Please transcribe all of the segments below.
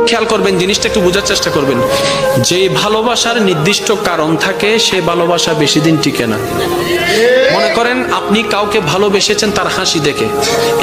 খেয়াল করবেন, জিনিসটা একটু বোঝার চেষ্টা করবেন। যে ভালোবাসার নির্দিষ্ট কারণ থাকে সে ভালোবাসা বেশি দিন টিকে না। মনে করেন আপনি কাউকে ভালোবেসেছেন তার হাসি দেখে,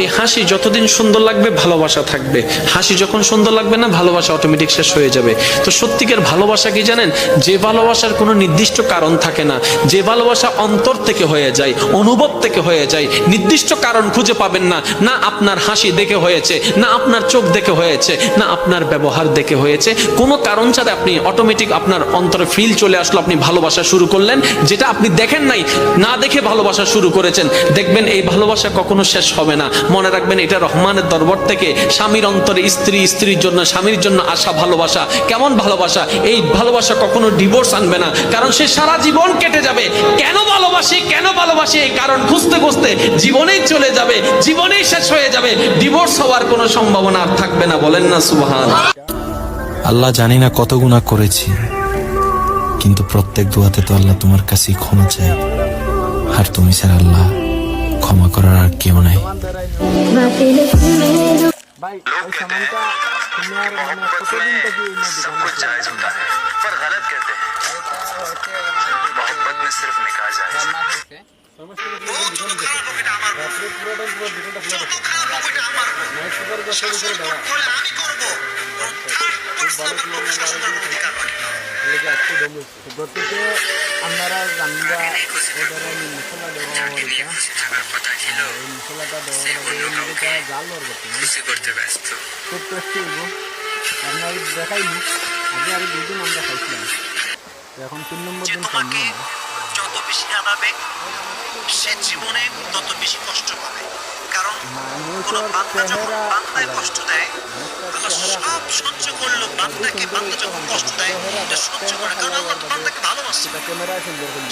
এই হাসি যতদিন সুন্দর লাগবে ভালোবাসা থাকবে, হাসি যখন সুন্দর লাগবে না ভালোবাসা অটোমেটিক শেষ হয়ে যাবে। তো সত্যিকার ভালোবাসা কি জানেন? যে ভালোবাসার কোনো নির্দিষ্ট কারণ থাকে না, যে ভালোবাসা অন্তর থেকে হয়ে যায়, অনুভব থেকে হয়ে যায়, নির্দিষ্ট কারণ খুঁজে পাবেন না, না আপনার হাসি দেখে হয়েছে, না আপনার চোখ দেখে হয়েছে, না আপনার ব্যবহার দেখে হয়েছে, কোনো কারণ ছাড়া আপনি অটোমেটিক আপনার অন্তরে ফিল চলে আসলো, আপনি ভালোবাসা শুরু করলেন, যেটা আপনি দেখেন নাই, না দেখে ভালোবাসা শুরু করেছেন। দেখবেন এই ভালোবাসা কখনো শেষ হবে না। মনে রাখবেন এটা রহমানের দরবার থেকে স্বামীর অন্তরে স্ত্রী, স্ত্রীর জন্য স্বামীর জন্য আসা ভালোবাসা। কেমন ভালোবাসা? এই ভালোবাসা কখনো ডিভোর্স আনবে না, কারণ সে সারা জীবন কেটে যাবে কেন ভালোবাসি কেন ভালোবাসি এই কারণ খুঁজতে খুঁজতে জীবনেই চলে যাবে, জীবনেই শেষ হয়ে যাবে, ডিভোর্স হওয়ার কোনো সম্ভাবনা আর থাকবে না। বলেন না সুবহান। আল্লাহ, জানি না কত গুনাহ করেছি, কিন্তু প্রত্যেক দোয়াতে তো আল্লাহ তোমার কাছেই ক্ষমা চাই, আর তুমি ছাড়া আল্লাহ ক্ষমা করার আর কেউ নাই। আপনারা জানবা মশলা দেওয়া মশলাটা দেওয়ার জাল খুব টেস্টি হইব। আপনার দেখাইনি আগে আরো 2 দিন আমরা খাইছিলাম, এখন 3 নম্বর দিন খাইনি। যত বেশি আনাবে সে জীবনে তত বেশি কষ্ট পাবে, কারণ কোন বান্দা যখন বান্দায় কষ্ট দেয় আল্লাহ সব সহ্য করলো, বান্দাকে বান্দা যখন কষ্ট দেয় এটা সহ্য করে, কারণ আল্লাহ তো বান্দাকে ভালোবাসে।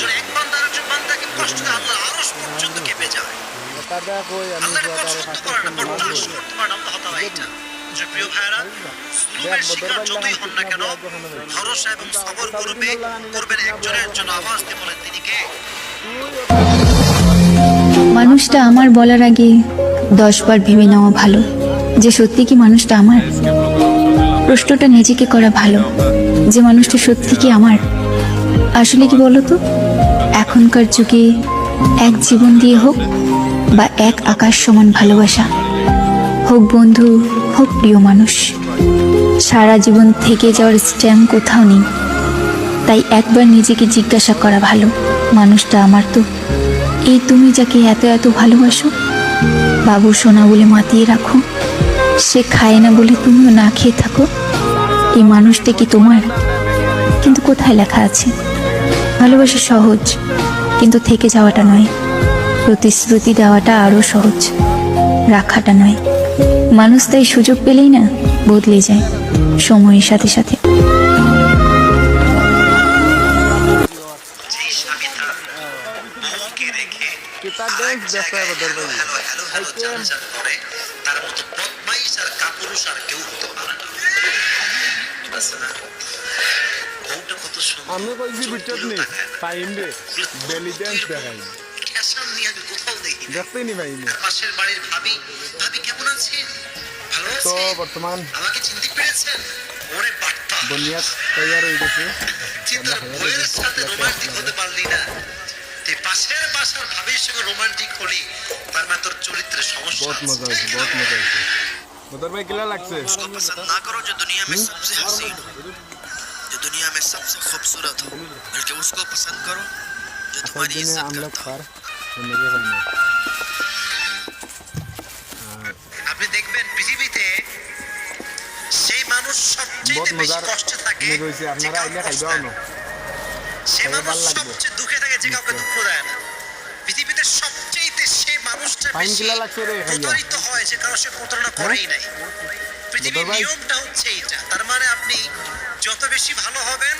যদি এক বান্দা আরেকজন বান্দাকে কষ্ট দেয় আল্লাহ আরশ পর্যন্ত কেঁপে যায়। আল্লাহ এটা সহ্য করে না, বরদাস্ত করতে পারে না। আল্লাহ তাআলা এটা যে প্রিয় ভাইরা, জুলুমের শিকার যতই হন না কেন ভরসা এবং সবর করবেন একজনের জন্য। আওয়াজ দিয়ে বলেন তিনি কে? মানুষটা আমার বলার আগে 10 বার ভেবে নেওয়া ভালো যে সত্যি কি মানুষটা আমার। প্রশ্নটা নিজেকে করা ভালো যে মানুষটা সত্যি কি আমার। আসলে কি বলতো, এখনকার যুগে এক জীবন দিয়ে হোক বা এক আকাশ সমান ভালোবাসা হোক, বন্ধু হোক প্রিয় মানুষ, সারা জীবন থেকে যাওয়ার স্ট্যাম্প কোথাও নেই। তাই একবার নিজেকে জিজ্ঞাসা করা ভালো, মানুষটা আমার তো? এই তুমি যাকে এত এত ভালোবাসো, বাবু সোনা বলে মাতিয়ে রাখো, সে খায় না বলে তুমিও না খেয়ে থাকো, এই মানুষটা কি তোমার? কিন্তু কোথায় লেখা আছে ভালোবাসা সহজ, কিন্তু থেকে যাওয়াটা নয়। প্রতিশ্রুতি দেওয়াটা আরো সহজ, রাখাটা নয়। মানুষ তাই সুযোগ পেলেই না বদলে যায় সময়ের সাথে সাথে। তার মতো বদমাইশ আর কাপুরুষ আর কেউ হতে পারে না। বউটা কত সুন্দর, আমি কইছি বিটত নি টাইম দে বেলি ড্যান্স দেখাই ফ্যাশন নিয়ে আমি কোথাও দেখি দেখতেই নি ভাই। পাশের বাড়ির ভাবি, ভাবি কেমন আছেন? ভালো তো আছেন? বর্তমান আমাকে চিনতে পেরেছেন? ওরে বাট্টা, বুনিয়াদ তৈরি হয়ে গেছে। চিন্তার বউয়ের সাথে রোমান্টিক হতে পারলি না, তুই পাশের বাসার ভাবির সঙ্গে রোমান্টিক হলি, তার মানে তোর চরিত্রে সমস্যা বহুত আছে। মজা হয়েছে, বহুত মজা হয়েছে। বদর ভাই কিলা লাগছে? उसको पसंद ना करो जो दुनिया में सबसे हसीन हो, जो दुनिया में सबसे खूबसूरत हो, बल्कि उसको पसंद करो जो तुम्हारी দিনে इज्जत আমলক करता हो। পার মেরে ভাই না। আপনি দেখবেন পৃথিবীতে সেই মানুষ সবচেয়ে বহুত বেশি মজার কষ্টে থাকে মেরে হইছে, যে আপনারা কাউকে আইলে কষ্ট খাইবাও দেয় না। না। সেই খাইলে মানুষ ভাল লাগবে। সবচেয়ে দুঃখে থাকে যে কাউকে দুঃখ দেয় না। পৃথিবীতে সবচেয়ে সেই মানুষটা ফাইন বেশি কিলা লাগছে রে ভাইয়া? প্রতারিত হয় যে কারো সে প্রতারণা করেই নাই। পৃথিবীর ভাই? নিয়মটা হচ্ছে এইটা। তার মানে আপনি যত বেশি ভালো হবেন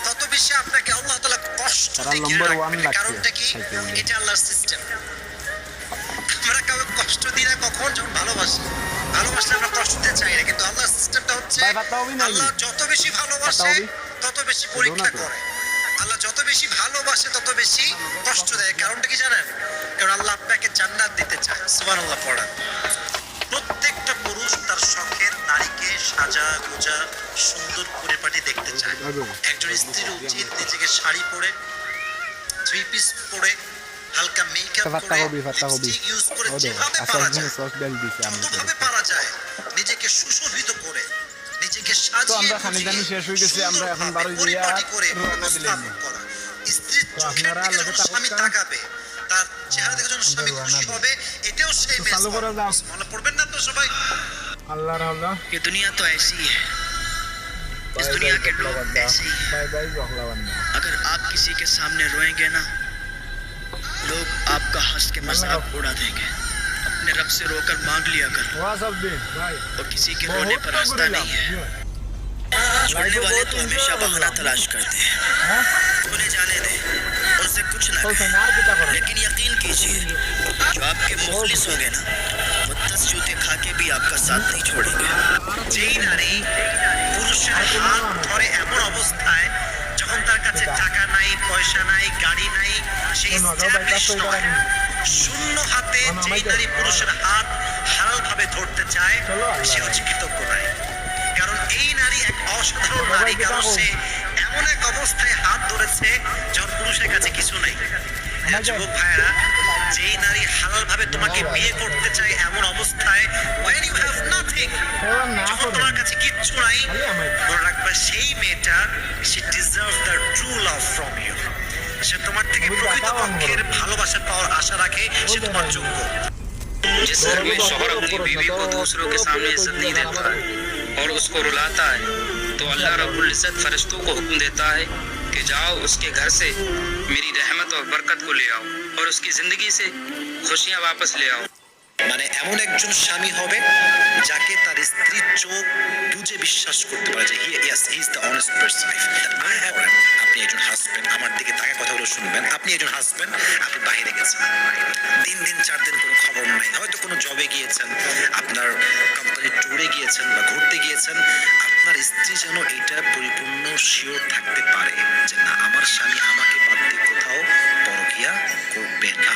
তত বেশি আপনাকে আল্লাহ তাআলা কষ্ট তারা দিয়ে ঘিরে number one রাখবেন। লাগছে কারণটা কি? খাইতে গেলে। এটা আল্লাহর সিস্টেম। আমরা কাউকে কষ্ট দিই না কখন? যখন ভালোবাসি। ভালোবাসলে আমরা কষ্ট দিতে চাই না, কিন্তু আল্লাহর সিস্টেমটা হচ্ছে ভাই ভাতটা হবি নাই? আল্লাহ যত বেশি ভালোবাসে ভাতটা হবি? তত বেশি পরীক্ষা তো। করে। আল্লাহ যত বেশি ভালোবাসে তত বেশি কষ্ট দেয়। কারণটা কি জানেন? কারণ আল্লাহ আপনাকে জান্নাত দিতে চায়। সুবহানাল্লাহ পড়া। প্রত্যেকটা পুরুষ তার তার শখের নারীকে সাজা গোজা সুন্দর পরিপাটি দেখতে চায়। একজন স্ত্রীর উচিত নিজেকে শাড়ি পরে, থ্রি পিস পরে, হালকা মেকআপ করে, লিপস্টিক ইউজ করে যেভাবে পারা যায়, যতভাবে পারা যায় নিজেকে সুশোভিত করে, নিজেকে সাজিয়ে আমরা খানি জানি শেষ হয়ে গেছে, আমরা এখন বারোই দিয়া পরিপাটি করে রওনা দিলাম। উপস্থাপন করা। স্ত্রীর চোখের আপনারা দিকে লোকে যখন স্বামী তাকান। তাকাবে, তার চেহারা দেখে যখন স্বামী খুশি হবে, এটাও সেই মেজ চালু করা যাও। মনে পড়বেন না তো সবাই? আল্লাহর আল্লাহ ये दुनिया तो ऐसी ही है। इस दुनिया के लोग ऐसे ही हैं। বাই বাই বকলাবান্না अगर आप किसी के सामने रोएंगे ना, लोग आपका हंस के मजाक उड़ा देंगे। अपने रब से रोकर मांग लिया कर, ওয়াসব দিন ভাই और किसी के रोने पर हंसता नहीं है। छोड़ने वाले तो हमेशा बहाना तलाश करते हैं। भूले जाने दे, उनसे कुछ ना তো कहें। নার কিটা করে लेकिन यकीन कीजिए, जो आपके मुखलिस होंगे ना, वो 10 जूते खा के भी आपका साथ नहीं छोड़ेंगे। যেই নারী পুরুষের হাত ধরে এমন অবস্থায় যখন তার কাছে টাকা নাই, পয়সা নাই, গাড়ি নাই, সে established নয়, শূন্য হাতে যেই নারী পুরুষের হাত হালালভাবে ধরতে চায়, সে হচ্ছে কৃতজ্ঞ নারী। কারণ এই নারী এক অসাধারণ নারী, কারণ সে এমন এক অবস্থায় হাত ধরেছে যখন পুরুষের কাছে কিছু নেই। যুবক ভাইয়েরা, যেই নারী হালালভাবে তোমাকে বিয়ে করতে চায় এমন অবস্থায়, when you have nothing, যখন তোমার কাছে কিচ্ছু নাই, মনে রাখবা সেই মেয়েটা, she deserves the true love from you। সে তোমার থেকে প্রকৃতপক্ষের ভালোবাসা পাওয়ার আশা রাখে, সে তোমার যোগ্য। जिस घर में शौहर अपनी बीवी को दूसरों के सामने इज्जत नहीं देता है और उसको रुलाता है, तो अल्लाह रब्बुल इज्जत फरिश्तों को हुक्म देता है कि जाओ उसके घर से मेरी रहमत और बरकत को ले आओ और उसकी जिंदगी से खुशियां वापस ले आओ। মানে এমন একজন স্বামী হবে যাকে তার স্ত্রীর চোখ বুঝে বিশ্বাস করতে পারে যে he is the honest person. আপনি একজন হাজবেন্ড, আমার দিকে তাকে কথাগুলো শুনবেন। আপনি একজন হাজবেন্ড, আপনি বাইরে গেছেন, 3 দিন 4 দিন কোনো খবর নাই, হয়তো কোনো জবে গিয়েছেন, আপনার কোম্পানি ট্যুরে গিয়েছেন বা ঘুরতে গিয়েছেন। আপনার স্ত্রী যেন এটা পরিপূর্ণ শিওর থাকতে পারে যে না, আমার স্বামী আমাকে বাদ দিয়ে কোথাও পরকিয়া করবে না।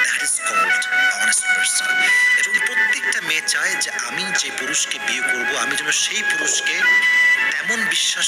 That is called honest person. এবং প্রত্যেকটা মেয়ে চায় যে আমি যে পুরুষকে বিয়ে করব, আমি যেন সেই পুরুষকে তেমন বিশ্বাস